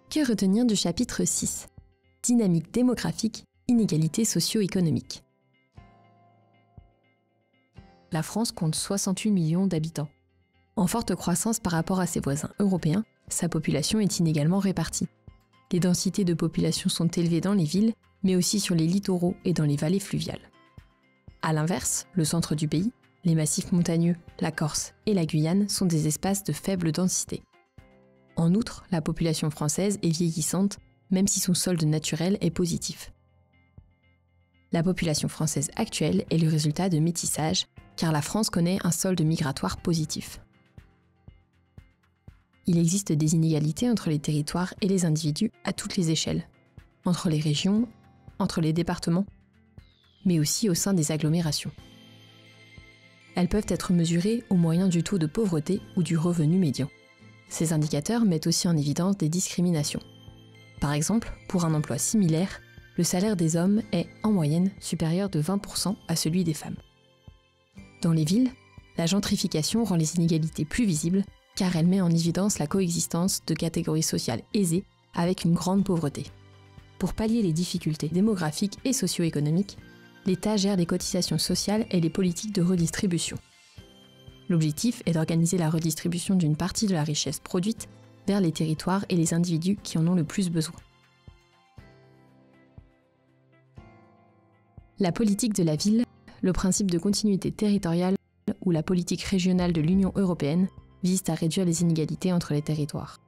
Que retenir du chapitre 6 ? Dynamique démographique, inégalités socio-économiques. La France compte 68 millions d'habitants. En forte croissance par rapport à ses voisins européens, sa population est inégalement répartie. Les densités de population sont élevées dans les villes, mais aussi sur les littoraux et dans les vallées fluviales. À l'inverse, le centre du pays, les massifs montagneux, la Corse et la Guyane sont des espaces de faible densité. En outre, la population française est vieillissante, même si son solde naturel est positif. La population française actuelle est le résultat de métissage, car la France connaît un solde migratoire positif. Il existe des inégalités entre les territoires et les individus à toutes les échelles, entre les régions, entre les départements, mais aussi au sein des agglomérations. Elles peuvent être mesurées au moyen du taux de pauvreté ou du revenu médian. Ces indicateurs mettent aussi en évidence des discriminations. Par exemple, pour un emploi similaire, le salaire des hommes est, en moyenne, supérieur de 20% à celui des femmes. Dans les villes, la gentrification rend les inégalités plus visibles, car elle met en évidence la coexistence de catégories sociales aisées avec une grande pauvreté. Pour pallier les difficultés démographiques et socio-économiques, l'État gère les cotisations sociales et les politiques de redistribution. L'objectif est d'organiser la redistribution d'une partie de la richesse produite vers les territoires et les individus qui en ont le plus besoin. La politique de la ville, le principe de continuité territoriale ou la politique régionale de l'Union européenne visent à réduire les inégalités entre les territoires.